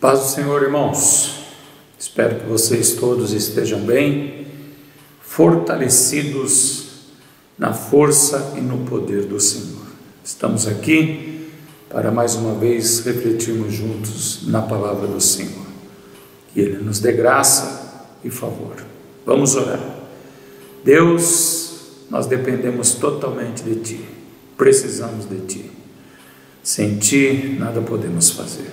Paz do Senhor, irmãos. Espero que vocês todos estejam bem, fortalecidos na força e no poder do Senhor. Estamos aqui para mais uma vez refletirmos juntos na palavra do Senhor. Que Ele nos dê graça e favor. Vamos orar. Deus, nós dependemos totalmente de Ti, precisamos de Ti. Sem Ti nada podemos fazer.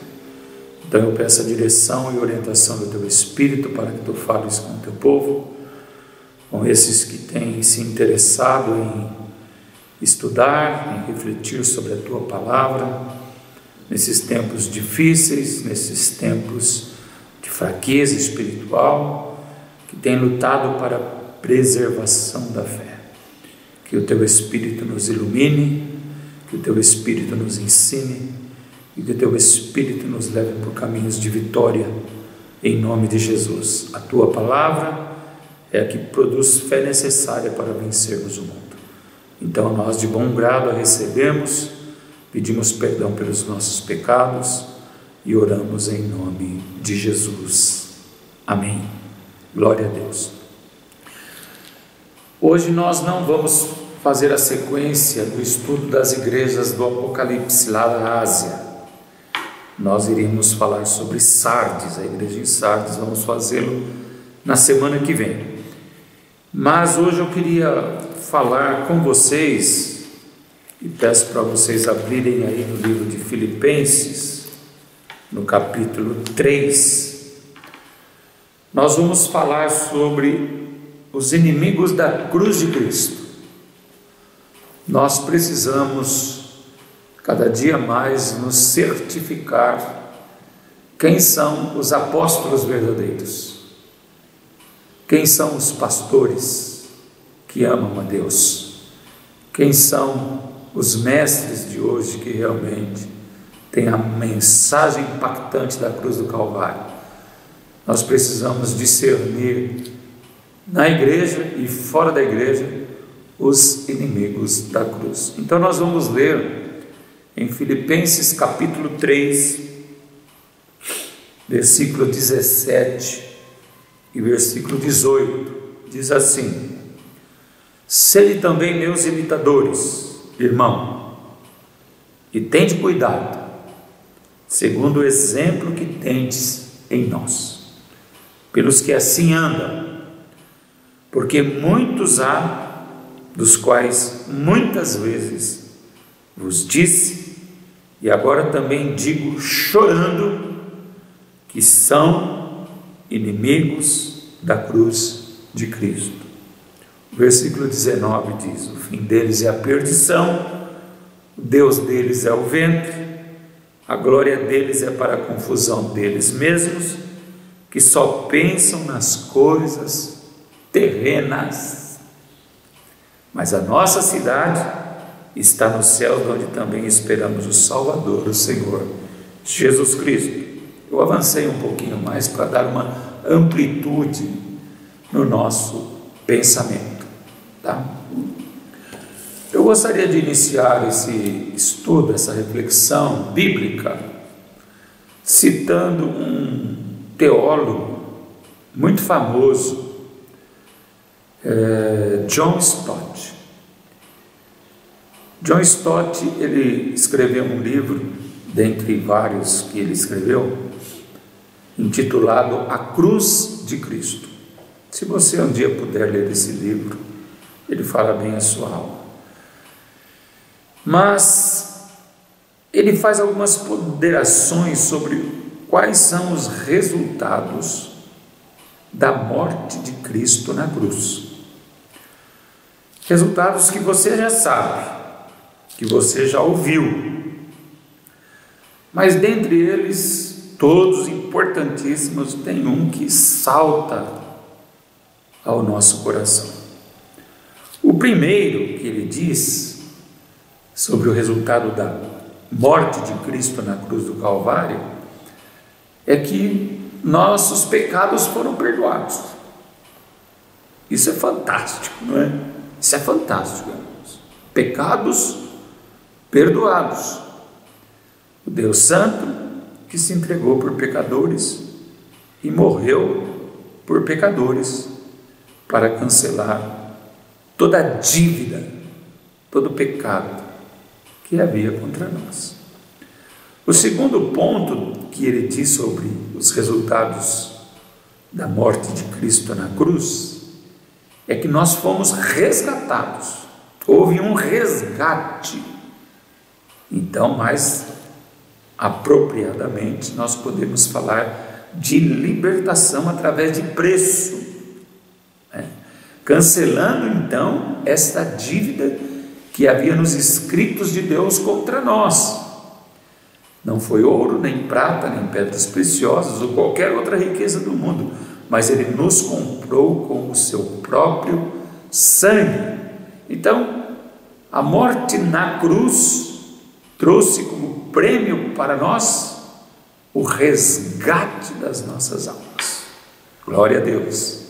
Então eu peço a direção e orientação do Teu Espírito para que Tu fales com o Teu povo, com esses que têm se interessado em estudar, em refletir sobre a Tua palavra, nesses tempos difíceis, nesses tempos de fraqueza espiritual, que têm lutado para a preservação da fé. Que o Teu Espírito nos ilumine, que o Teu Espírito nos ensine, e que o Teu Espírito nos leve por caminhos de vitória, em nome de Jesus. A Tua palavra é a que produz fé necessária para vencermos o mundo. Então nós de bom grado a recebemos, pedimos perdão pelos nossos pecados e oramos em nome de Jesus. Amém. Glória a Deus. Hoje nós não vamos fazer a sequência do estudo das igrejas do Apocalipse lá da Ásia. Nós iremos falar sobre Sardes, a igreja em Sardes, vamos fazê-lo na semana que vem. Mas hoje eu queria falar com vocês, e peço para vocês abrirem aí no livro de Filipenses, no capítulo 3. Nós vamos falar sobre os inimigos da cruz de Cristo. Nós precisamos cada dia mais nos certificar quem são os apóstolos verdadeiros, quem são os pastores que amam a Deus, quem são os mestres de hoje que realmente têm a mensagem impactante da cruz do Calvário. Nós precisamos discernir na igreja e fora da igreja os inimigos da cruz. Então nós vamos ler em Filipenses capítulo 3, versículo 17 e versículo 18, diz assim: sede também meus imitadores, irmão, e tende cuidado, segundo o exemplo que tendes em nós, pelos que assim andam, porque muitos há, dos quais muitas vezes vos disse, e agora também digo chorando, que são inimigos da cruz de Cristo. O versículo 19 diz: o fim deles é a perdição, o Deus deles é o ventre, a glória deles é para a confusão deles mesmos, que só pensam nas coisas terrenas. Mas a nossa cidade está no céu, onde também esperamos o Salvador, o Senhor Jesus Cristo. Eu avancei um pouquinho mais para dar uma amplitude no nosso pensamento, tá? Eu gostaria de iniciar esse estudo, essa reflexão bíblica, citando um teólogo muito famoso, John Stott. John Stott, ele escreveu um livro, dentre vários que ele escreveu, intitulado A Cruz de Cristo. Se você um dia puder ler esse livro, ele fala bem a sua alma. Mas ele faz algumas ponderações sobre quais são os resultados da morte de Cristo na cruz. Resultados que você já sabe, que você já ouviu, mas dentre eles, todos importantíssimos, tem um que salta ao nosso coração. O primeiro que ele diz sobre o resultado da morte de Cristo na cruz do Calvário é que nossos pecados foram perdoados. Isso é fantástico, não é? Isso é fantástico, irmãos. Pecados perdoados. O Deus Santo que se entregou por pecadores e morreu por pecadores para cancelar toda a dívida, todo o pecado que havia contra nós. O segundo ponto que ele diz sobre os resultados da morte de Cristo na cruz é que nós fomos resgatados. Houve um resgate. Então, mais apropriadamente, nós podemos falar de libertação através de preço, né? Cancelando então esta dívida que havia nos escritos de Deus contra nós. Não foi ouro, nem prata, nem pedras preciosas ou qualquer outra riqueza do mundo, mas Ele nos comprou com o seu próprio sangue. Então, a morte na cruz trouxe como prêmio para nós o resgate das nossas almas. Glória a Deus.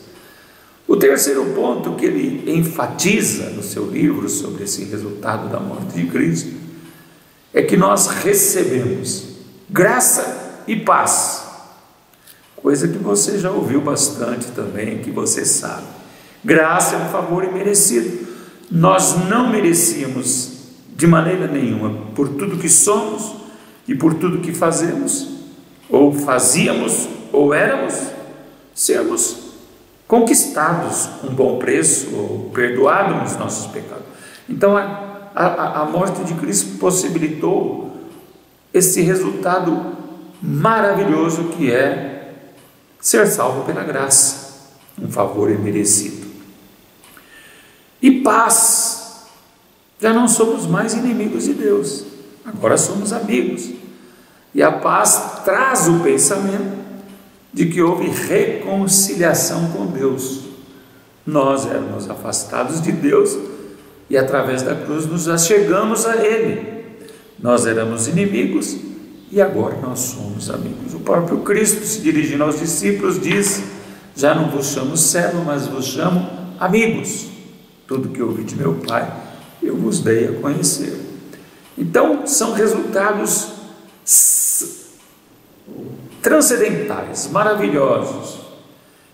O terceiro ponto que ele enfatiza no seu livro sobre esse resultado da morte de Cristo é que nós recebemos graça e paz, coisa que você já ouviu bastante também, que você sabe. Graça é um favor imerecido. Nós não merecíamos de maneira nenhuma, por tudo que somos e por tudo que fazemos, ou fazíamos, ou éramos, sermos conquistados com bom preço, ou perdoados nos nossos pecados. Então a morte de Cristo possibilitou esse resultado maravilhoso que é ser salvo pela graça, um favor imerecido. E paz. Já não somos mais inimigos de Deus, agora somos amigos. E a paz traz o pensamento de que houve reconciliação com Deus. Nós éramos afastados de Deus e através da cruz nos achegamos a Ele. Nós éramos inimigos e agora nós somos amigos. O próprio Cristo, se dirigindo aos discípulos, diz: já não vos chamo servo, mas vos chamo amigos. Tudo que ouvi de meu Pai eu vos dei a conhecer. Então, são resultados transcendentais, maravilhosos,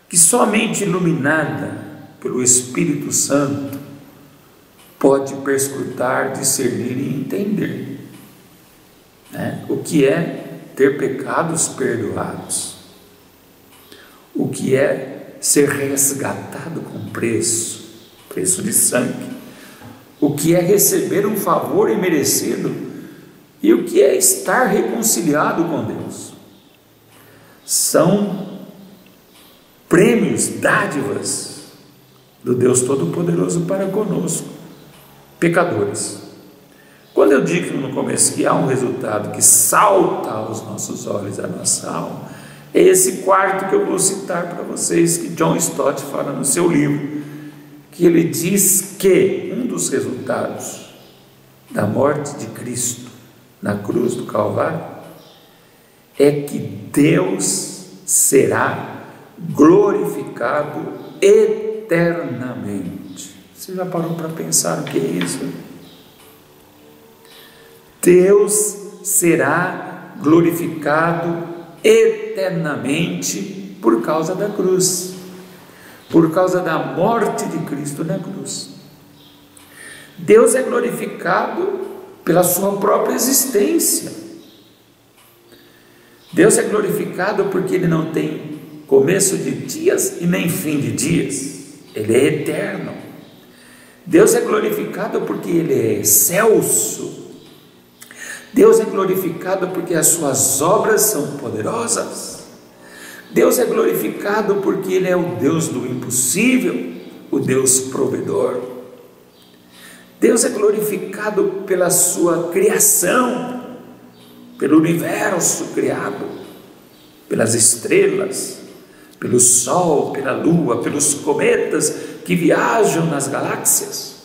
que somente iluminada pelo Espírito Santo pode perscrutar, discernir e entender, né? O que é ter pecados perdoados, o que é ser resgatado com preço de sangue, o que é receber um favor imerecido e o que é estar reconciliado com Deus. São prêmios, dádivas do Deus Todo-Poderoso para conosco, pecadores. Quando eu digo no começo que há um resultado que salta aos nossos olhos, à nossa alma, é esse quarto que eu vou citar para vocês, que John Stott fala no seu livro, que ele diz que um dos resultados da morte de Cristo na cruz do Calvário é que Deus será glorificado eternamente. Você já parou para pensar o que é isso? Deus será glorificado eternamente por causa da cruz, por causa da morte de Cristo na cruz. Deus é glorificado pela sua própria existência. Deus é glorificado porque Ele não tem começo de dias e nem fim de dias. Ele é eterno. Deus é glorificado porque Ele é excelso. Deus é glorificado porque as suas obras são poderosas. Deus é glorificado porque Ele é o Deus do impossível, o Deus provedor. Deus é glorificado pela sua criação, pelo universo criado, pelas estrelas, pelo sol, pela lua, pelos cometas que viajam nas galáxias.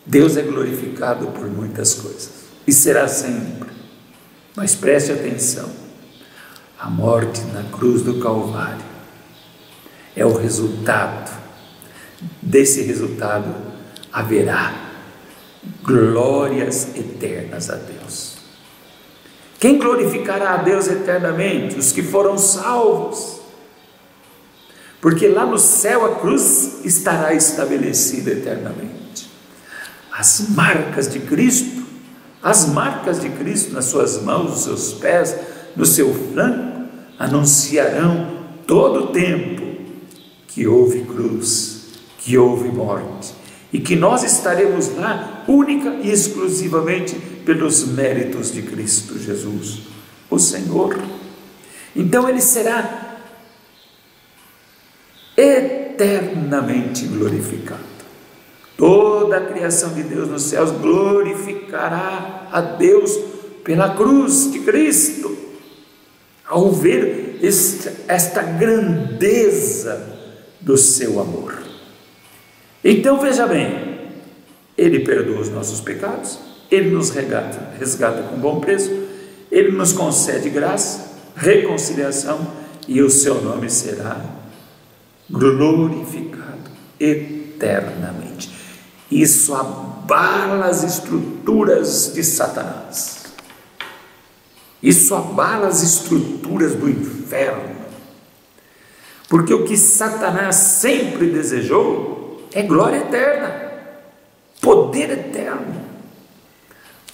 Deus é glorificado por muitas coisas e será sempre. Mas preste atenção, a morte na cruz do Calvário é o resultado. Desse resultado haverá glórias eternas a Deus. Quem glorificará a Deus eternamente? Os que foram salvos. Porque lá no céu a cruz estará estabelecida eternamente. As marcas de Cristo nas suas mãos, nos seus pés, no seu flanco, anunciarão todo o tempo que houve cruz, que houve morte, e que nós estaremos lá única e exclusivamente pelos méritos de Cristo Jesus, o Senhor. Então ele será eternamente glorificado. Toda a criação de Deus nos céus glorificará a Deus pela cruz de Cristo, ao ver esta grandeza do seu amor. Então veja bem, Ele perdoa os nossos pecados, Ele nos resgata com bom preço, Ele nos concede graça, reconciliação, e o seu nome será glorificado eternamente. Isso abala as estruturas de Satanás, isso abala as estruturas do inferno, porque o que Satanás sempre desejou é glória eterna, poder eterno.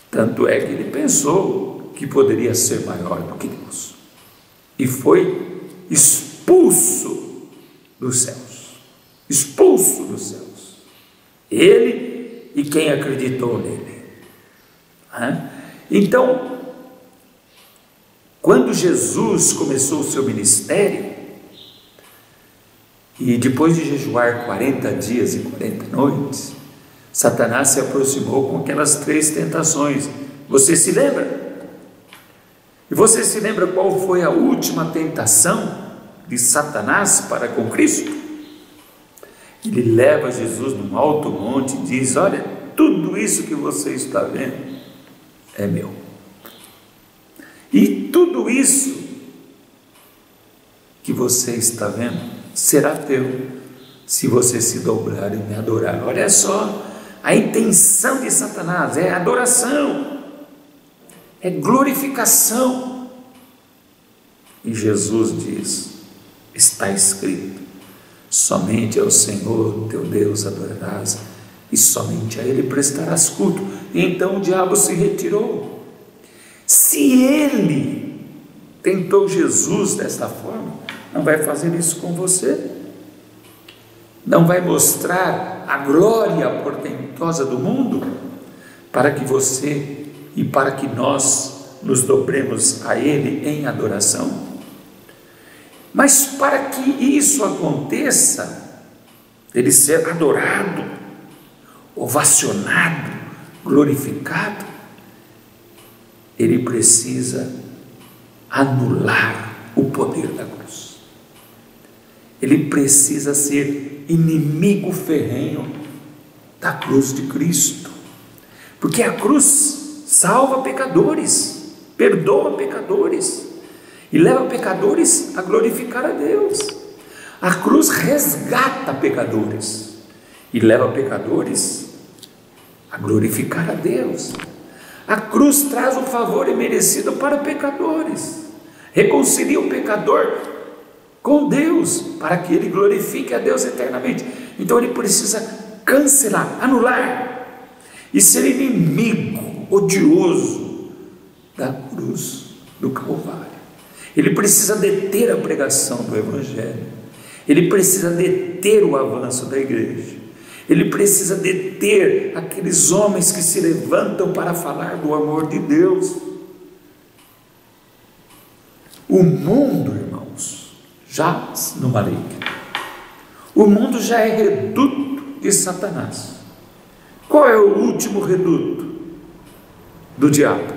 Tanto é que ele pensou que poderia ser maior do que Deus, e foi expulso dos céus, ele e quem acreditou nele. Então, quando Jesus começou o seu ministério, e depois de jejuar 40 dias e 40 noites, Satanás se aproximou com aquelas 3 tentações. Você se lembra? E você se lembra qual foi a última tentação de Satanás para com Cristo? Ele leva Jesus num alto monte e diz: olha, tudo isso que você está vendo é meu, e tudo isso que você está vendo será teu, se você se dobrar e me adorar. Olha só, a intenção de Satanás é adoração, é glorificação. E Jesus diz: está escrito, somente ao Senhor teu Deus adorarás, e somente a Ele prestarás culto. E então o diabo se retirou. Se ele tentou Jesus desta forma, não vai fazer isso com você? Não vai mostrar a glória portentosa do mundo para que você e para que nós nos dobremos a Ele em adoração? Mas para que isso aconteça, ele ser adorado, ovacionado, glorificado, ele precisa anular o poder da cruz. Ele precisa ser inimigo ferrenho da cruz de Cristo, porque a cruz salva pecadores, perdoa pecadores e leva pecadores a glorificar a Deus. A cruz resgata pecadores e leva pecadores a glorificar a Deus. A cruz traz o favor imerecido para pecadores, reconcilia o pecador com Deus, para que ele glorifique a Deus eternamente. Então ele precisa cancelar, anular e ser inimigo odioso da cruz do Calvário. Ele precisa deter a pregação do Evangelho, ele precisa deter o avanço da igreja, ele precisa deter aqueles homens que se levantam para falar do amor de Deus. O mundo, irmãos, já no maligno, o mundo já é reduto de Satanás. Qual é o último reduto do diabo?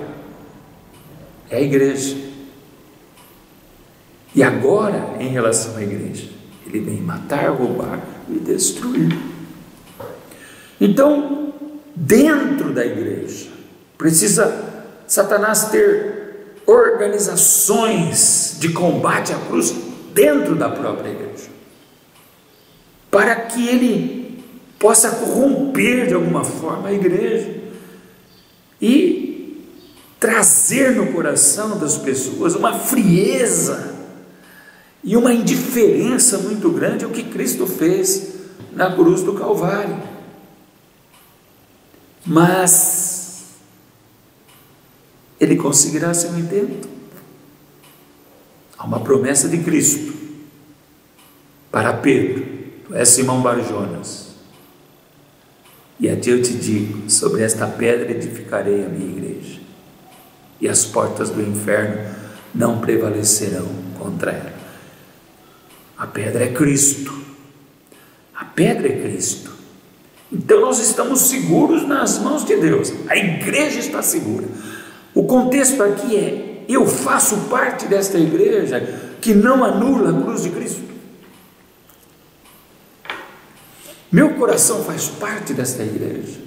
É a igreja. E agora, em relação à igreja, ele vem matar, roubar e destruir. Então, dentro da igreja, precisa Satanás ter organizações de combate à cruz dentro da própria igreja, para que ele possa corromper de alguma forma a igreja e trazer no coração das pessoas uma frieza e uma indiferença muito grande ao que Cristo fez na cruz do Calvário. Mas ele conseguirá seu intento. Há uma promessa de Cristo para Pedro: tu és Simão Bar-Jonas, e a ti eu te digo, sobre esta pedra edificarei a minha igreja, e as portas do inferno não prevalecerão contra ela. A pedra é Cristo. A pedra é Cristo. Então nós estamos seguros nas mãos de Deus. A igreja está segura. O contexto aqui é: eu faço parte desta igreja que não anula a cruz de Cristo. Meu coração faz parte desta igreja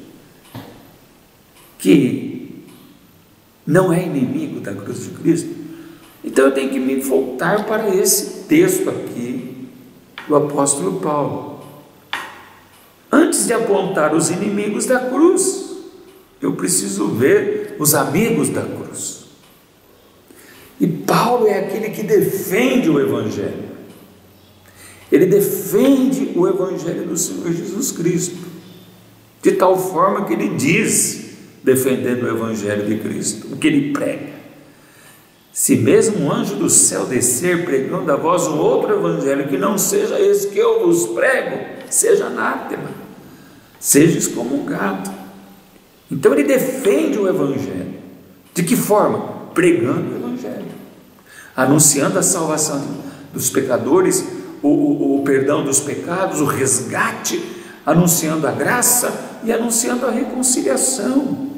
que não é inimigo da cruz de Cristo. Então eu tenho que me voltar para esse texto aqui do apóstolo Paulo. Antes de apontar os inimigos da cruz, eu preciso ver os amigos da cruz. E Paulo é aquele que defende o Evangelho. Ele defende o Evangelho do Senhor Jesus Cristo, de tal forma que ele diz, defendendo o Evangelho de Cristo, o que ele prega: se mesmo um anjo do céu descer pregando a vós um outro evangelho que não seja esse que eu vos prego, seja anátema, seja excomungado. Então ele defende o Evangelho. De que forma? Pregando o Evangelho, anunciando a salvação dos pecadores, o perdão dos pecados, o resgate, anunciando a graça e anunciando a reconciliação,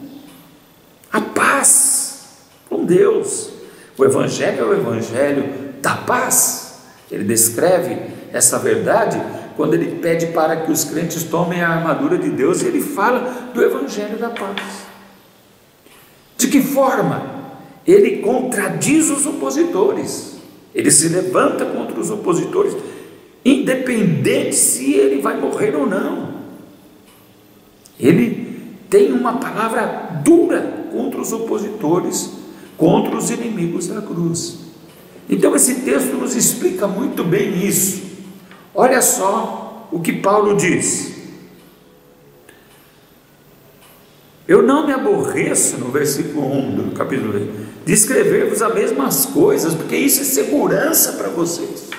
a paz com Deus. O Evangelho é o Evangelho da paz. Ele descreve essa verdade quando ele pede para que os crentes tomem a armadura de Deus, e ele fala do Evangelho da paz. De que forma? Ele contradiz os opositores, ele se levanta contra os opositores, independente se ele vai morrer ou não. Ele tem uma palavra dura contra os opositores, contra os inimigos da cruz. Então esse texto nos explica muito bem isso. Olha só o que Paulo diz: eu não me aborreço, no versículo 1 do capítulo 8, de escrever-vos as mesmas coisas, porque isso é segurança para vocês.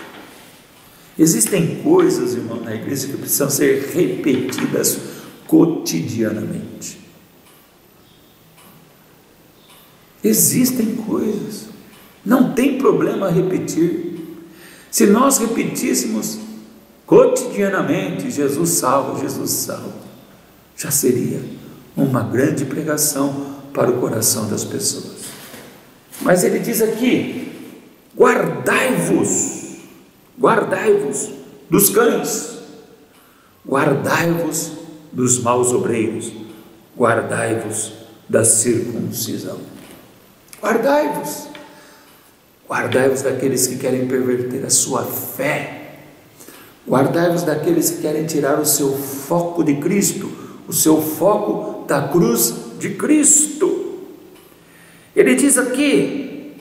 Existem coisas, irmão, na igreja que precisam ser repetidas cotidianamente. Existem coisas, não tem problema repetir. Se nós repetíssemos cotidianamente: Jesus salva, Jesus salva, já seria uma grande pregação para o coração das pessoas. Mas ele diz aqui: guardai-vos dos cães, guardai-vos dos maus obreiros, guardai-vos da circuncisão. Guardai-vos daqueles que querem perverter a sua fé, guardai-vos daqueles que querem tirar o seu foco de Cristo, o seu foco da cruz de Cristo. Ele diz aqui: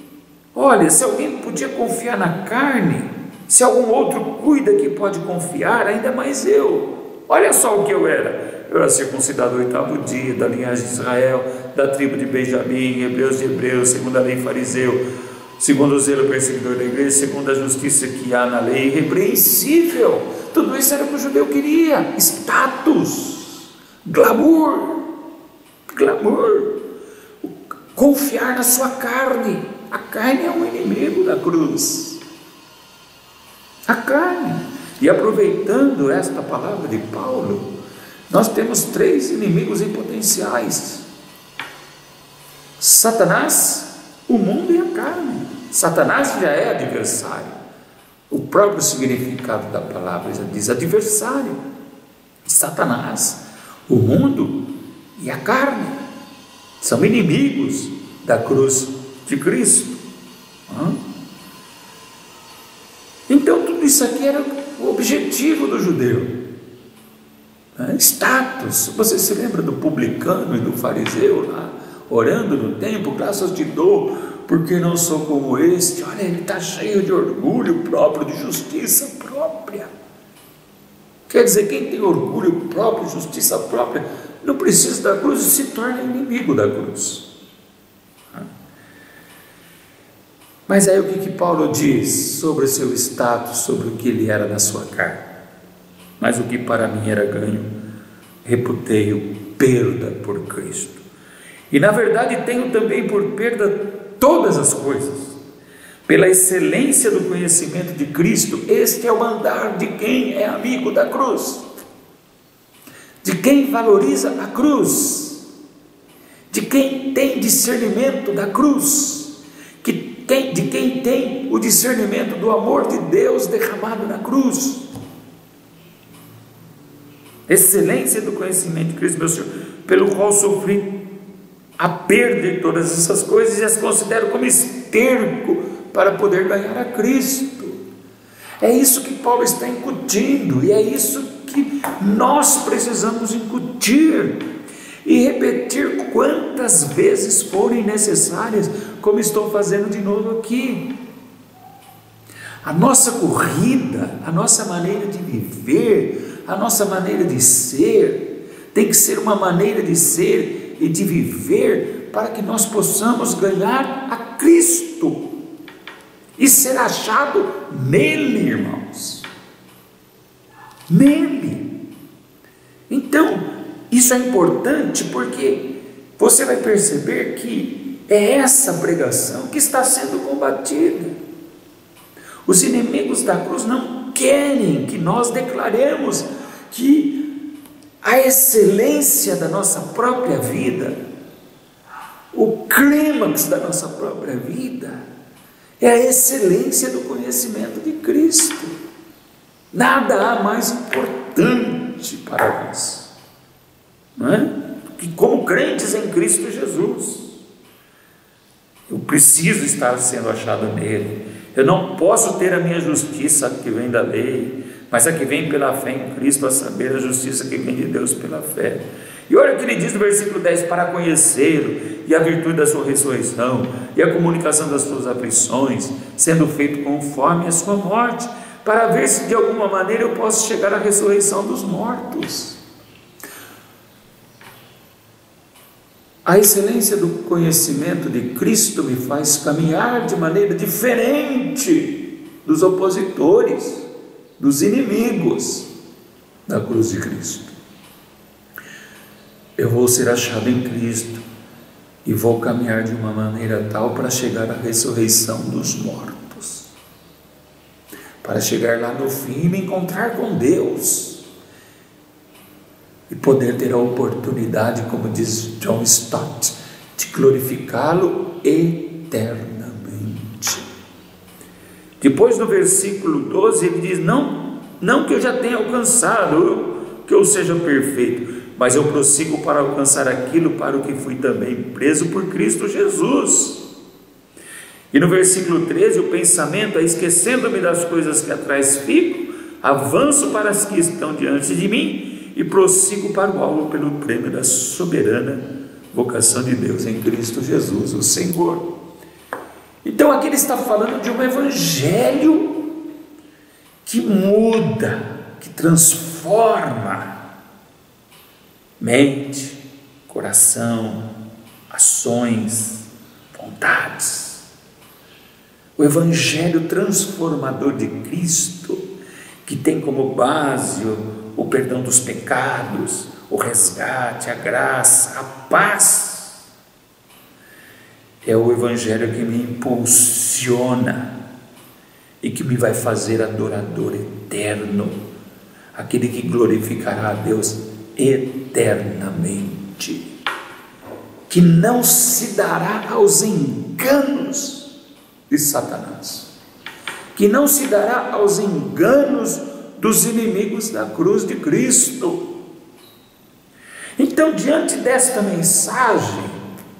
olha, se alguém podia confiar na carne, se algum outro cuida que pode confiar, ainda mais eu. Olha só o que eu era circuncidado no 8º dia, da linhagem de Israel, da tribo de Benjamim, hebreus de hebreus, segundo a lei fariseu, segundo o zelo perseguidor da igreja, segundo a justiça que há na lei, irrepreensível. Tudo isso era o que o judeu queria: status, glamour, confiar na sua carne. A carne é um inimigo da cruz, a carne. E aproveitando esta palavra de Paulo, nós temos 3 inimigos em potenciais: Satanás, o mundo e a carne. Satanás já é adversário. O próprio significado da palavra já diz adversário. Satanás, o mundo e a carne são inimigos da cruz de Cristo. Então tudo isso aqui era o objetivo do judeu. Status. Você se lembra do publicano e do fariseu lá, orando no templo, graças te dou, porque não sou como este. Olha, ele está cheio de orgulho próprio, de justiça própria. Quer dizer, quem tem orgulho próprio, justiça própria, não precisa da cruz e se torna inimigo da cruz. Mas aí o que Paulo diz sobre o seu status, sobre o que ele era na sua carne? Mas o que para mim era ganho, reputei-o perda por Cristo. E na verdade tenho também por perda todas as coisas, pela excelência do conhecimento de Cristo. Este é o andar de quem é amigo da cruz, de quem valoriza a cruz, de quem tem discernimento da cruz, de quem tem o discernimento do amor de Deus derramado na cruz. Excelência do conhecimento de Cristo, meu Senhor, pelo qual sofri a perda de todas essas coisas e as considero como esterco para poder ganhar a Cristo. É isso que Paulo está incutindo, e é isso que nós precisamos incutir e repetir quantas vezes forem necessárias, como estou fazendo de novo aqui. A nossa corrida, a nossa maneira de viver, a nossa maneira de ser, tem que ser uma maneira de ser e de viver para que nós possamos ganhar a Cristo e ser achado nele, irmãos, nele. Então, isso é importante porque você vai perceber que é essa pregação que está sendo combatida. Os inimigos da cruz não querem que nós declaremos que a excelência da nossa própria vida, o clímax da nossa própria vida, é a excelência do conhecimento de Cristo. Nada há mais importante para nós, não é? Que como crentes em Cristo Jesus, eu preciso estar sendo achado nele. Eu não posso ter a minha justiça que vem da lei, mas a que vem pela fé em Cristo, a saber, a justiça que vem de Deus pela fé. E olha o que ele diz no versículo 10: para conhecê-lo e a virtude da sua ressurreição e a comunicação das suas aflições, sendo feito conforme a sua morte, para ver se de alguma maneira eu posso chegar à ressurreição dos mortos. A excelência do conhecimento de Cristo me faz caminhar de maneira diferente dos opositores, dos inimigos da cruz de Cristo. Eu vou ser achado em Cristo e vou caminhar de uma maneira tal para chegar à ressurreição dos mortos, para chegar lá no fim e me encontrar com Deus e poder ter a oportunidade, como diz John Stott, de glorificá-lo eternamente. Depois no versículo 12 ele diz: não que eu já tenha alcançado, que eu seja perfeito, mas eu prossigo para alcançar aquilo para o que fui também preso por Cristo Jesus. E no versículo 13 o pensamento é: esquecendo-me das coisas que atrás fico, avanço para as que estão diante de mim e prossigo para o alvo pelo prêmio da soberana vocação de Deus em Cristo Jesus, o Senhor. Então aqui ele está falando de um evangelho que muda, que transforma mente, coração, ações, vontades. O evangelho transformador de Cristo, que tem como base o perdão dos pecados, o resgate, a graça, a paz, é o evangelho que me impulsiona e que me vai fazer adorador eterno, aquele que glorificará a Deus eternamente, que não se dará aos enganos de Satanás, que não se dará aos enganos dos inimigos da cruz de Cristo. Então, diante desta mensagem,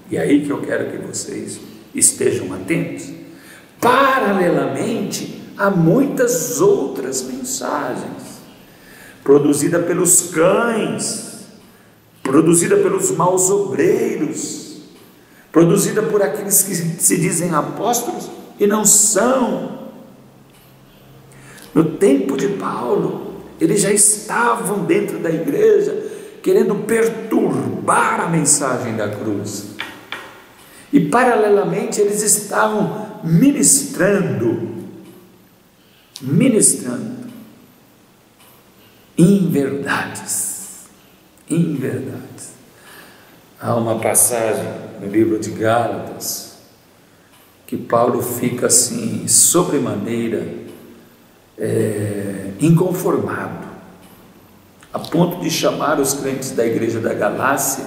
e aí que eu quero que vocês estejam atentos, paralelamente a muitas outras mensagens, produzida pelos cães, produzida pelos maus obreiros, produzida por aqueles que se dizem apóstolos e não são. No tempo de Paulo, eles já estavam dentro da igreja, querendo perturbar a mensagem da cruz. E paralelamente eles estavam ministrando inverdades. Há uma passagem no livro de Gálatas que Paulo fica assim, sobremaneira inconformado, a ponto de chamar os crentes da igreja da Galácia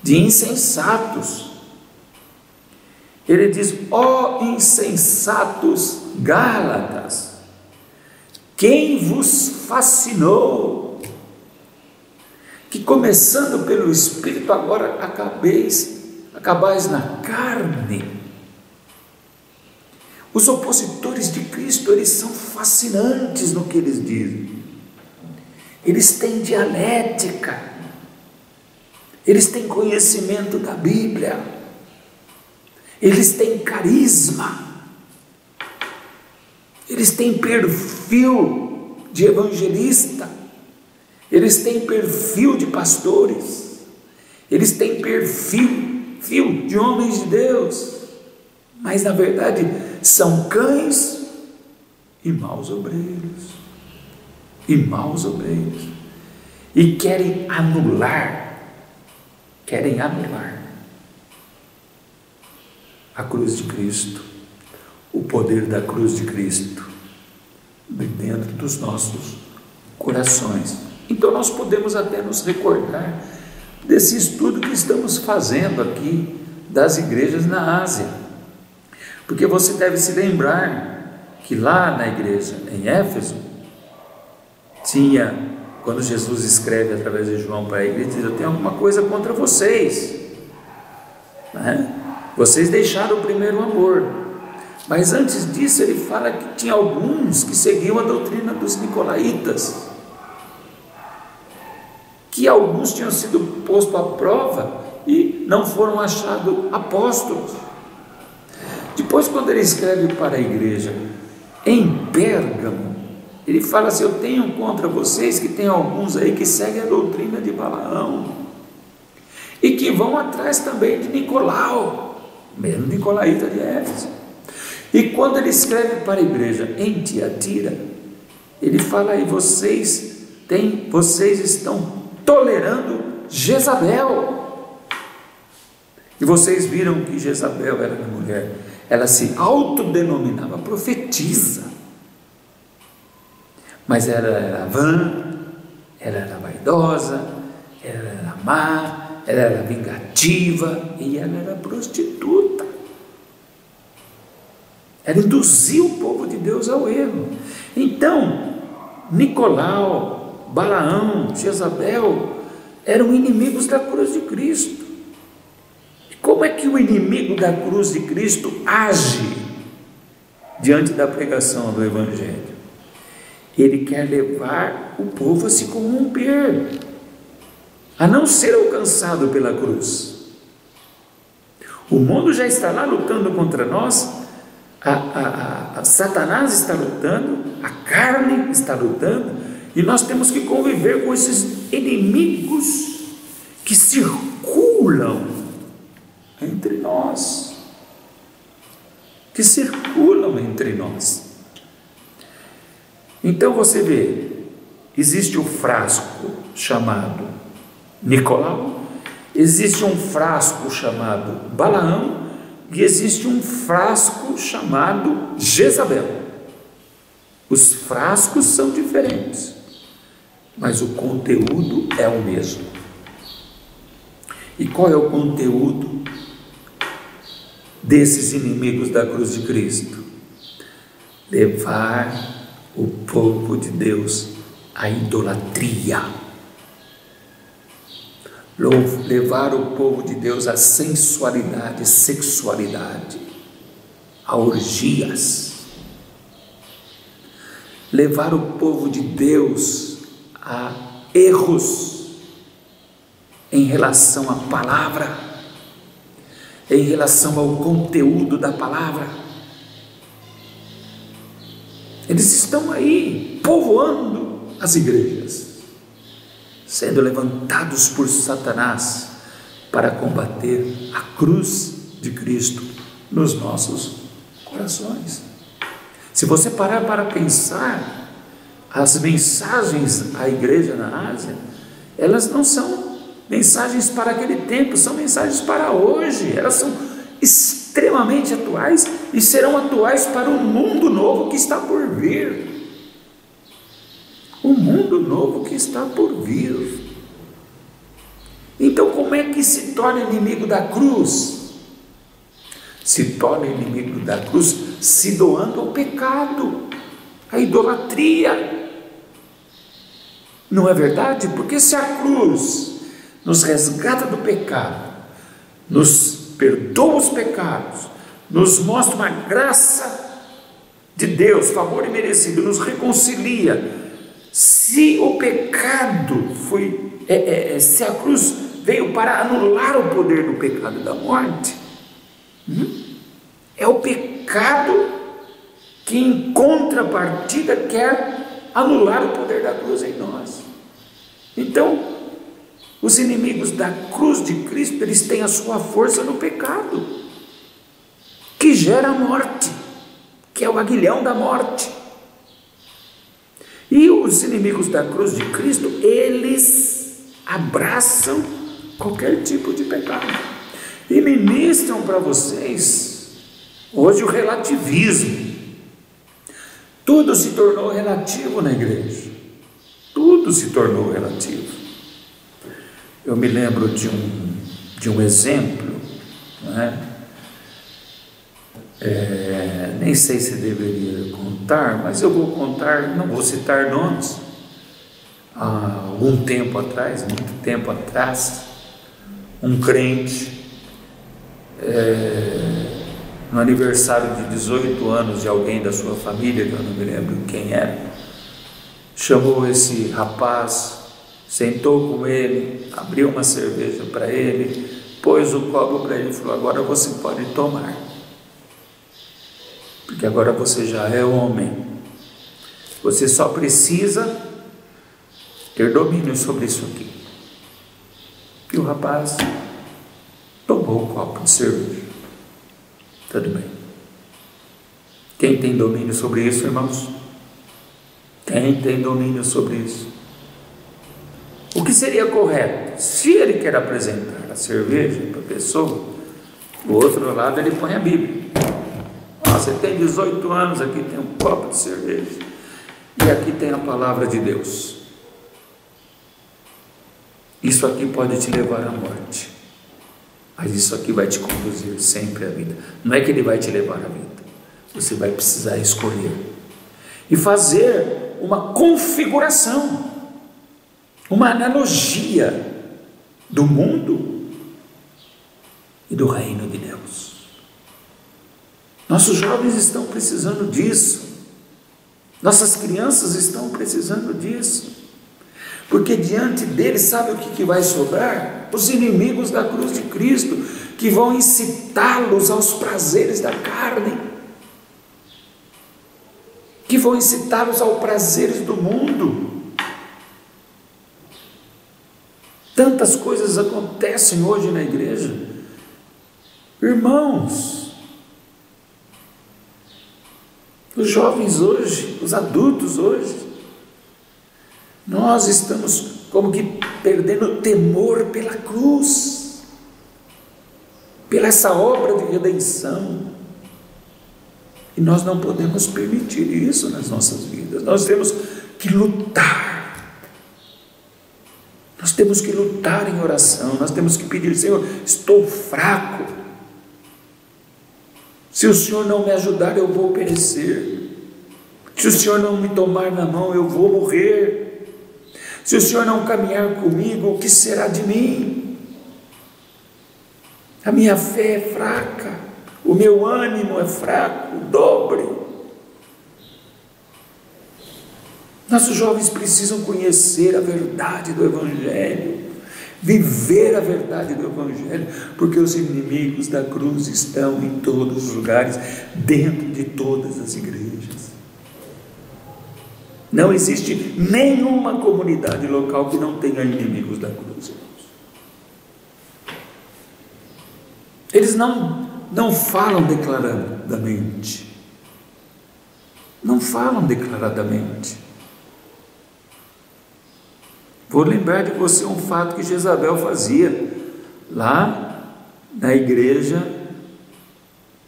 de insensatos. Ele diz: ó insensatos Gálatas, quem vos fascinou, que começando pelo Espírito agora acabais na carne. Os opositores de Cristo, eles são fascinantes no que eles dizem. Eles têm dialética, eles têm conhecimento da Bíblia, eles têm carisma, eles têm perfil de evangelista, eles têm perfil de pastores, eles têm perfil de homens de Deus, mas na verdade são cães e maus obreiros, e querem anular a cruz de Cristo, o poder da cruz de Cristo dentro dos nossos corações. Então nós podemos até nos recordar desse estudo que estamos fazendo aqui das igrejas na Ásia, porque você deve se lembrar que lá na igreja em Éfeso tinha, quando Jesus escreve através de João para a igreja, diz: eu tenho alguma coisa contra vocês, né? Vocês deixaram o primeiro amor. Mas antes disso ele fala que tinha alguns que seguiam a doutrina dos nicolaítas, que alguns tinham sido postos à prova e não foram achados apóstolos. Depois, quando ele escreve para a igreja em Pérgamo, ele fala assim: eu tenho contra vocês que tem alguns aí que seguem a doutrina de Balaão e que vão atrás também de Nicolau, mesmo nicolaíta de Éfeso. E quando ele escreve para a igreja em Tiatira, ele fala aí: vocês estão tolerando Jezabel. E vocês viram que Jezabel era uma mulher, ela se autodenominava profetisa, mas ela era vã, ela era vaidosa, ela era má, ela era vingativa e ela era prostituta. Ela induziu o povo de Deus ao erro. Então, Nicolau, Balaão, Jezabel eram inimigos da cruz de Cristo. E como é que o inimigo da cruz de Cristo age diante da pregação do Evangelho? Ele quer levar o povo a se corromper, a não ser alcançado pela cruz. O mundo já está lá lutando contra nós, Satanás está lutando, a carne está lutando, e nós temos que conviver com esses inimigos que circulam entre nós, Então você vê, existe o frasco chamado Nicolau, existe um frasco chamado Balaão, e existe um frasco chamado Jezabel. Os frascos são diferentes, mas o conteúdo é o mesmo. E qual é o conteúdo desses inimigos da cruz de Cristo? Levar o povo de Deus à idolatria, levar o povo de Deus à sensualidade, sexualidade, a orgias, levar o povo de Deus a erros em relação à palavra, em relação ao conteúdo da palavra. Eles estão aí povoando as igrejas, sendo levantados por Satanás para combater a cruz de Cristo nos nossos corações. Se você parar para pensar, as mensagens à igreja na Ásia, elas não são mensagens para aquele tempo, são mensagens para hoje. Elas são extremamente atuais e serão atuais para o mundo novo que está por vir. O mundo novo que está por vir. Então, como é que se torna inimigo da cruz? Se torna inimigo da cruz se doando ao pecado, à idolatria. Não é verdade? Porque se a cruz nos resgata do pecado, nos perdoa os pecados, nos mostra uma graça de Deus, favor imerecido, nos reconcilia. Se o pecado foi, se a cruz veio para anular o poder do pecado e da morte, é o pecado que em contrapartida quer anular o poder da cruz em nós. Então, os inimigos da cruz de Cristo, eles têm a sua força no pecado, que gera a morte, que é o aguilhão da morte. E os inimigos da cruz de Cristo, eles abraçam qualquer tipo de pecado e ministram para vocês hoje o relativismo. Tudo se tornou relativo na igreja, tudo se tornou relativo. Eu me lembro de um exemplo, não é? Nem sei se deveria contar, mas eu vou contar, não vou citar nomes. Há algum tempo atrás, muito tempo atrás, um crente, no aniversário de 18 anos de alguém da sua família, que eu não me lembro quem era, chamou esse rapaz, sentou com ele, abriu uma cerveja para ele, pôs o copo para ele e falou: agora você pode tomar, porque agora você já é homem, você só precisa ter domínio sobre isso aqui. E o rapaz tomou o copo de cerveja. Tudo bem. Quem tem domínio sobre isso, irmãos? Quem tem domínio sobre isso? O que seria correto? Se ele quer apresentar a cerveja para a pessoa, do outro lado ele põe a Bíblia. Você tem 18 anos, aqui tem um copo de cerveja, e aqui tem a palavra de Deus. Isso aqui pode te levar à morte, mas isso aqui vai te conduzir sempre à vida. Não é que ele vai te levar à vida, você vai precisar escolher e fazer uma configuração, uma analogia do mundo e do reino de Deus. Nossos jovens estão precisando disso, nossas crianças estão precisando disso, porque diante deles, sabe o que vai sobrar? Os inimigos da cruz de Cristo, que vão incitá-los aos prazeres da carne, que vão incitá-los aos prazeres do mundo. Tantas coisas acontecem hoje na igreja, irmãos. Os jovens hoje, os adultos hoje, nós estamos como que perdendo o temor pela cruz, pela essa obra de redenção, e nós não podemos permitir isso nas nossas vidas. Nós temos que lutar, nós temos que lutar em oração, nós temos que pedir: Senhor, estou fraco, se o Senhor não me ajudar, eu vou perecer. Se o Senhor não me tomar na mão, eu vou morrer. Se o Senhor não caminhar comigo, o que será de mim? A minha fé é fraca, o meu ânimo é fraco, dobre. Nossos jovens precisam conhecer a verdade do Evangelho, viver a verdade do Evangelho, porque os inimigos da cruz estão em todos os lugares, dentro de todas as igrejas. Não existe nenhuma comunidade local que não tenha inimigos da cruz, irmãos. Eles não falam declaradamente. Não falam declaradamente. Vou lembrar de você um fato que Jezabel fazia lá na igreja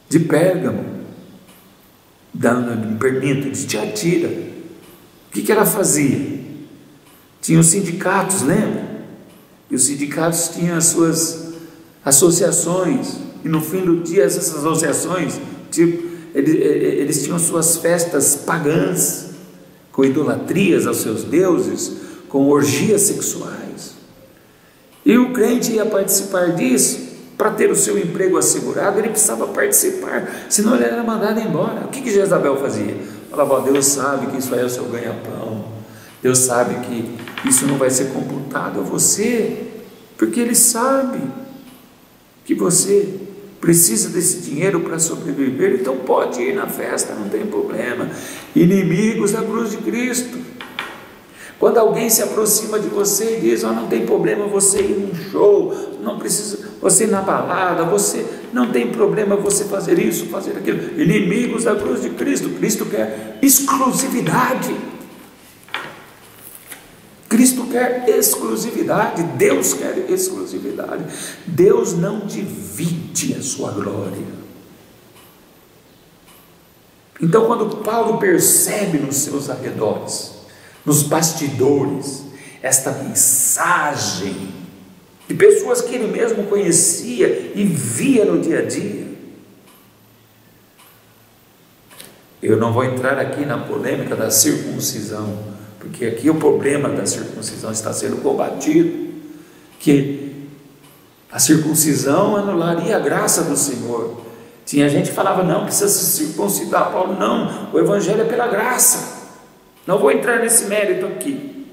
de Pérgamo, de Tiatira. O que ela fazia? Tinha os sindicatos, lembra? E os sindicatos tinham as suas associações, e no fim do dia essas associações, eles tinham suas festas pagãs, com idolatrias aos seus deuses, com orgias sexuais, e o crente ia participar disso. Para ter o seu emprego assegurado, ele precisava participar, senão ele era mandado embora. O que Jezabel fazia? Falava: Deus sabe que isso aí é o seu ganha-pão, Deus sabe que isso não vai ser computado a você, porque Ele sabe que você precisa desse dinheiro para sobreviver, então pode ir na festa, não tem problema. Inimigos da cruz de Cristo. Quando alguém se aproxima de você e diz: não tem problema você ir num show, não precisa você ir na balada, você não tem problema você fazer isso, fazer aquilo. Inimigos da cruz de Cristo. Cristo quer exclusividade. Cristo quer exclusividade, Deus quer exclusividade. Deus não divide a sua glória. Então, quando Paulo percebe nos seus arredores, nos bastidores, esta mensagem de pessoas que ele mesmo conhecia e via no dia a dia. Eu não vou entrar aqui na polêmica da circuncisão, porque aqui o problema da circuncisão está sendo combatido, que a circuncisão anularia a graça do Senhor. Tinha gente que falava: não precisa se circuncidar. Paulo: não, o Evangelho é pela graça. Não vou entrar nesse mérito aqui,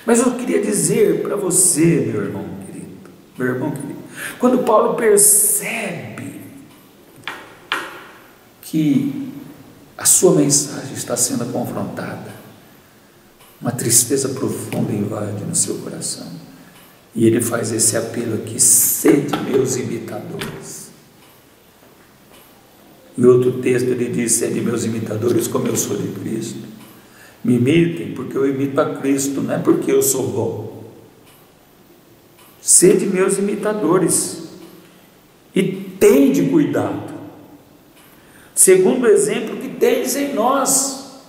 mas eu queria dizer para você, meu irmão querido, quando Paulo percebe que a sua mensagem está sendo confrontada, uma tristeza profunda invade no seu coração, e ele faz esse apelo aqui: sede meus imitadores. Em outro texto ele diz: sede meus imitadores como eu sou de Cristo. Me imitem porque eu imito a Cristo, não é porque eu sou bom. Sede meus imitadores e tende cuidado, segundo o exemplo que tendes em nós.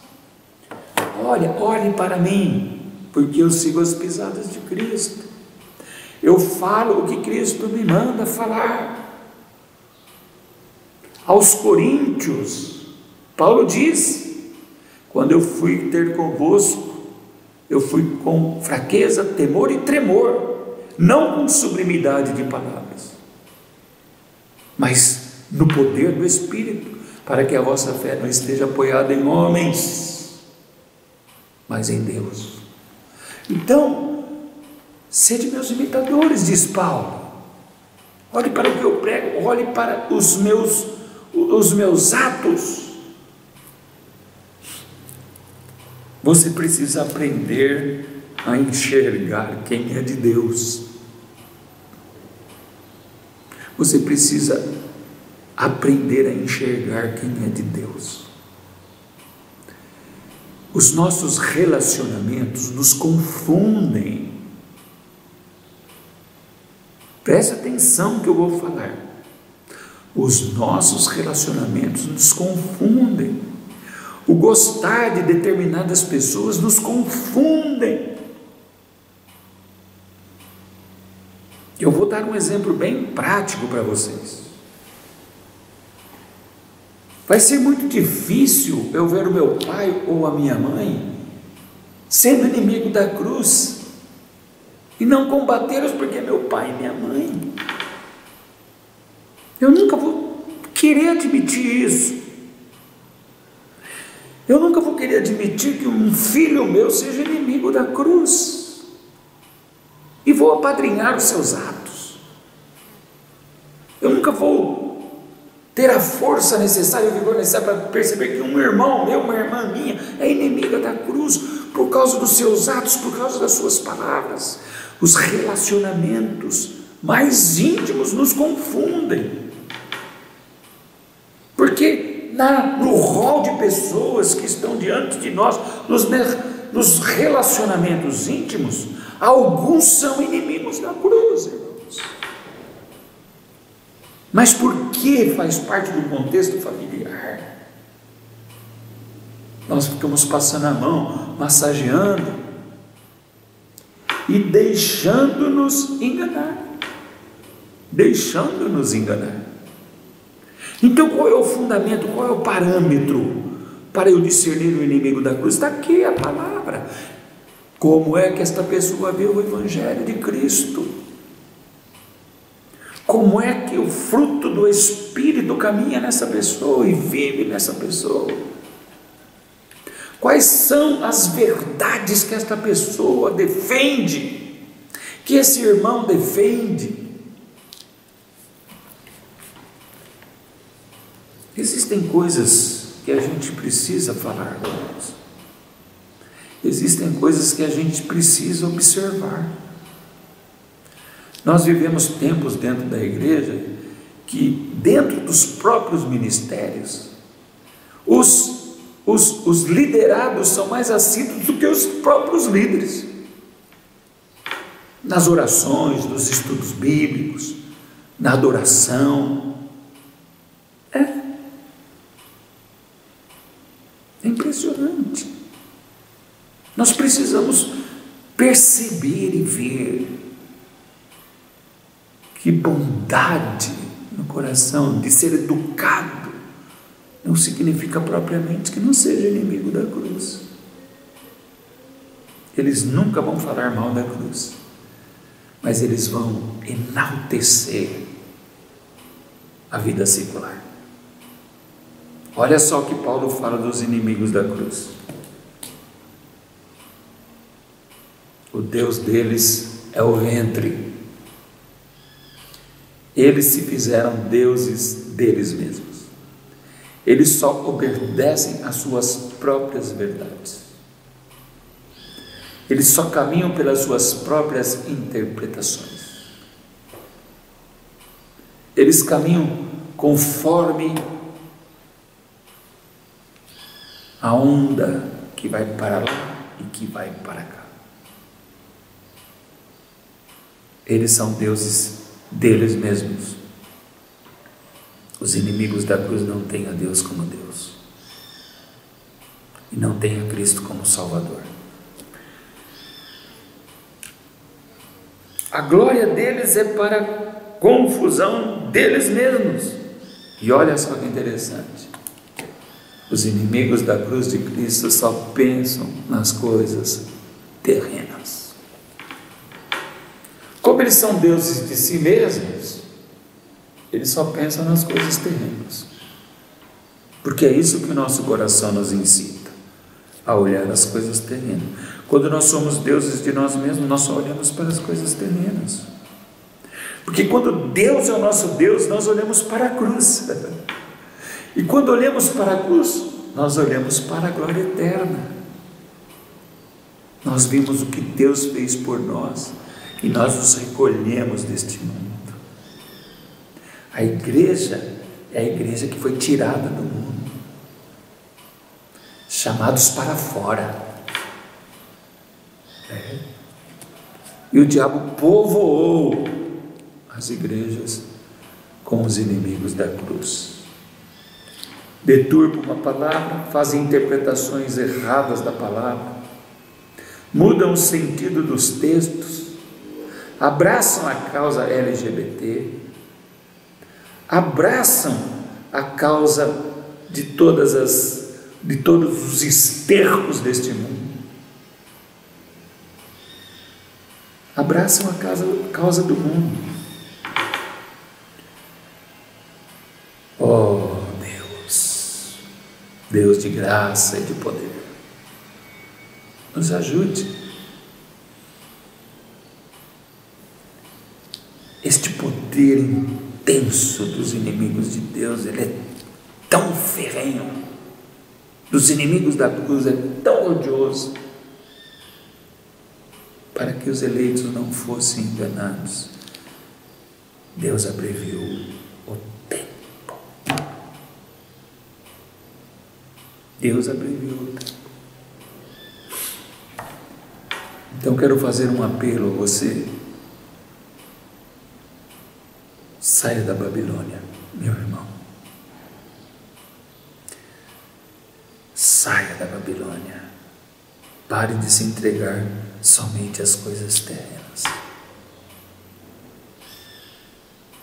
Olhe para mim, porque eu sigo as pisadas de Cristo. Eu falo o que Cristo me manda falar. Aos Coríntios, Paulo diz: quando eu fui ter convosco, eu fui com fraqueza, temor e tremor, não com sublimidade de palavras, mas no poder do Espírito, para que a vossa fé não esteja apoiada em homens, mas em Deus. Então, sede meus imitadores, diz Paulo. Olhe para o que eu prego, olhe para os meus atos. Você precisa aprender a enxergar quem é de Deus. Você precisa aprender a enxergar quem é de Deus. Os nossos relacionamentos nos confundem. Preste atenção no que eu vou falar. Os nossos relacionamentos nos confundem. O gostar de determinadas pessoas nos confundem. Eu vou dar um exemplo bem prático para vocês. Vai ser muito difícil eu ver o meu pai ou a minha mãe sendo inimigo da cruz e não combatê-los porque é meu pai e minha mãe. Eu nunca vou querer admitir isso. Eu nunca vou querer admitir que um filho meu seja inimigo da cruz. E vou vou apadrinhar os seus atos. Eu nunca vou ter a força necessária, o vigor necessário para perceber que um irmão meu, uma irmã minha, é inimiga da cruz por causa dos seus atos, por causa das suas palavras. Os relacionamentos mais íntimos nos confundem, porque no rol de pessoas que estão diante de nós, nos relacionamentos íntimos, alguns são inimigos da cruz, irmãos. Mas por que faz parte do contexto familiar? Nós ficamos passando a mão, massageando e deixando-nos enganar. Então qual é o fundamento, qual é o parâmetro para eu discernir o inimigo da cruz? Está aqui a palavra. Como é que esta pessoa vê o Evangelho de Cristo? Como é que o fruto do Espírito caminha nessa pessoa e vive nessa pessoa? Quais são as verdades que esta pessoa defende, que esse irmão defende? Existem coisas que a gente precisa falar, irmãos. Existem coisas que a gente precisa observar. Nós vivemos tempos dentro da igreja que, dentro dos próprios ministérios, os liderados são mais assíduos do que os próprios líderes. Nas orações, nos estudos bíblicos, na adoração. É impressionante. Nós precisamos perceber e ver que bondade no coração de ser educado não significa propriamente que não seja inimigo da cruz. Eles nunca vão falar mal da cruz, mas eles vão enaltecer a vida secular. Olha só o que Paulo fala dos inimigos da cruz. O Deus deles é o ventre. Eles se fizeram deuses deles mesmos. Eles só obedecem às suas próprias verdades. Eles só caminham pelas suas próprias interpretações. Eles caminham conforme a onda que vai para lá e que vai para cá. Eles são deuses deles mesmos. Os inimigos da cruz não têm a Deus como Deus e não têm a Cristo como Salvador. A glória deles é para confusão deles mesmos. E olha só que interessante, os inimigos da cruz de Cristo só pensam nas coisas terrenas. Como eles são deuses de si mesmos, eles só pensam nas coisas terrenas, porque é isso que o nosso coração nos incita, a olhar as coisas terrenas. Quando nós somos deuses de nós mesmos, nós só olhamos para as coisas terrenas, porque quando Deus é o nosso Deus, nós olhamos para a cruz, e quando olhamos para a cruz, nós olhamos para a glória eterna. Nós vimos o que Deus fez por nós, e nós nos recolhemos deste mundo. A igreja é a igreja que foi tirada do mundo, chamados para fora. E o diabo povoou as igrejas com os inimigos da cruz. Deturpam uma palavra, fazem interpretações erradas da palavra, mudam o sentido dos textos, abraçam a causa LGBT, abraçam a causa de todos os estercos deste mundo, abraçam a causa do mundo. Oh Deus, Deus de graça e de poder, nos ajude. Este poder intenso dos inimigos de Deus, ele é tão ferrenho, dos inimigos da cruz, é tão odioso, para que os eleitos não fossem enganados. Deus abreviou o tempo. Deus abreviou o tempo. Então quero fazer um apelo a você. Saia da Babilônia, meu irmão. Saia da Babilônia. Pare de se entregar somente às coisas terrenas.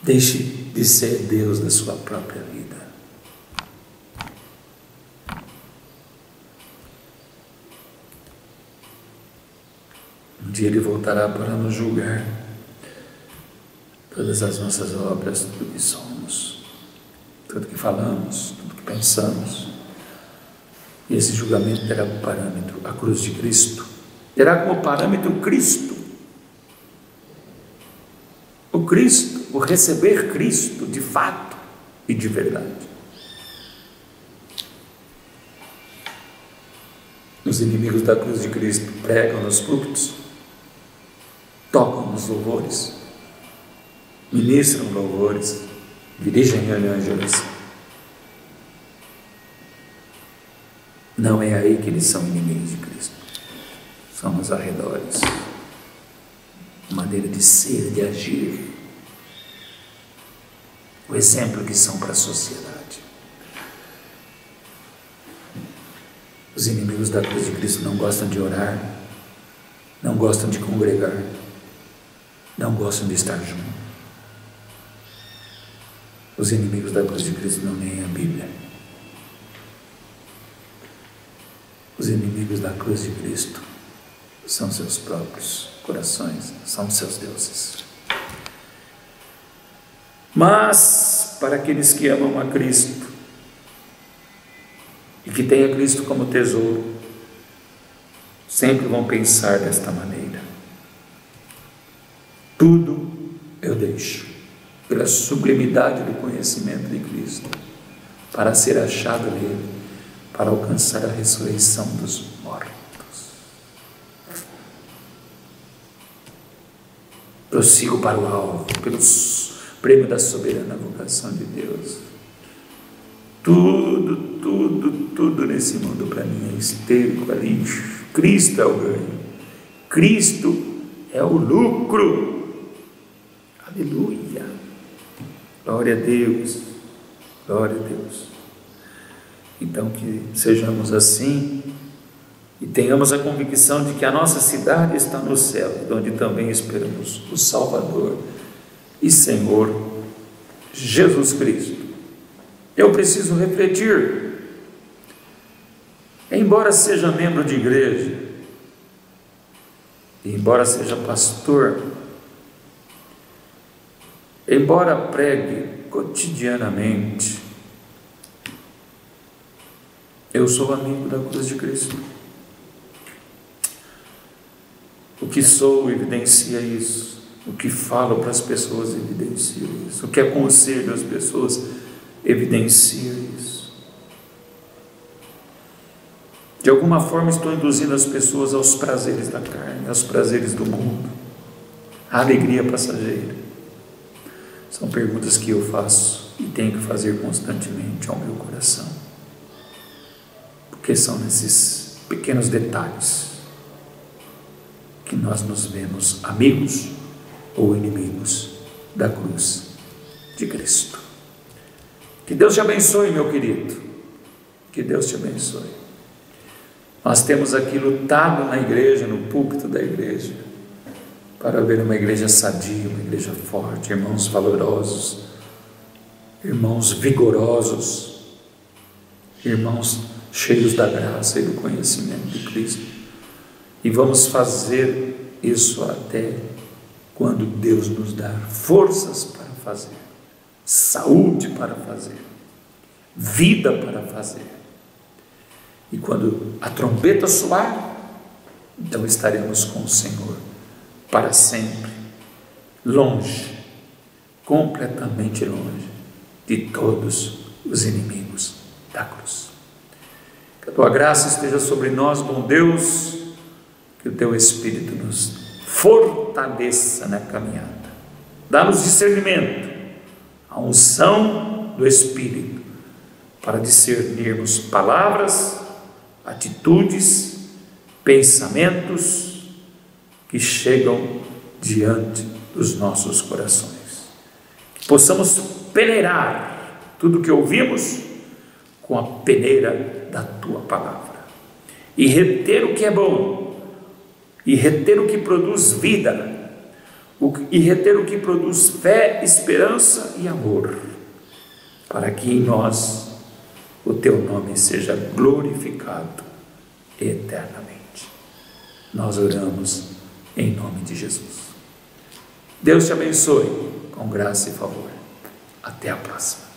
Deixe de ser Deus da sua própria vida. Um dia Ele voltará para nos julgar todas as nossas obras, tudo que somos, tudo que falamos, tudo que pensamos. E esse julgamento terá como parâmetro a cruz de Cristo, terá como parâmetro Cristo. O Cristo, o receber Cristo de fato e de verdade. Os inimigos da cruz de Cristo pregam nos púlpitos, tocam nos louvores, ministram louvores, dirigem reuniões de oração. Não é aí que eles são inimigos de Cristo. São nos arredores. Maneira de ser, de agir. O exemplo que são para a sociedade. Os inimigos da cruz de Cristo não gostam de orar, não gostam de congregar, não gostam de estar juntos. Os inimigos da cruz de Cristo não leem a Bíblia. Os inimigos da cruz de Cristo são seus próprios corações, são seus deuses. Mas, para aqueles que amam a Cristo e que têm a Cristo como tesouro, sempre vão pensar desta maneira: tudo eu deixo, pela sublimidade do conhecimento de Cristo, para ser achado nele, para alcançar a ressurreição dos mortos. Prossigo para o alvo, pelo prêmio da soberana vocação de Deus. Tudo nesse mundo para mim é esterco, é lixo. Cristo é o ganho. Cristo é o lucro. Aleluia. Glória a Deus. Glória a Deus. Então que sejamos assim e tenhamos a convicção de que a nossa cidade está no céu, onde também esperamos o Salvador e Senhor Jesus Cristo. Eu preciso refletir. Embora seja membro de igreja, embora seja pastor, embora pregue cotidianamente, eu sou amigo da cruz de Cristo. O que sou evidencia isso. O que falo para as pessoas evidencia isso. O que aconselho as pessoas evidencia isso. De alguma forma estou induzindo as pessoas aos prazeres da carne, aos prazeres do mundo, à alegria passageira. São perguntas que eu faço e tenho que fazer constantemente ao meu coração. Porque são nesses pequenos detalhes que nós nos vemos amigos ou inimigos da cruz de Cristo. Que Deus te abençoe, meu querido. Que Deus te abençoe. Nós temos aqui lutado na igreja, no púlpito da igreja, para ver uma igreja sadia, uma igreja forte, irmãos valorosos, irmãos vigorosos, irmãos cheios da graça e do conhecimento de Cristo. E vamos fazer isso até quando Deus nos dar forças para fazer, saúde para fazer, vida para fazer. E quando a trombeta soar, então estaremos com o Senhor para sempre, longe completamente longe de todos os inimigos da cruz. Que a tua graça esteja sobre nós, bom Deus, que o teu Espírito nos fortaleça na caminhada. Dá-nos discernimento, a unção do Espírito, para discernirmos palavras, atitudes, pensamentos que chegam diante dos nossos corações. Que possamos peneirar tudo que ouvimos com a peneira da tua palavra e reter o que é bom, e reter o que produz vida, e reter o que produz fé, esperança e amor, para que em nós o teu nome seja glorificado eternamente. Nós oramos em nome de Jesus. Deus te abençoe com graça e favor. Até a próxima.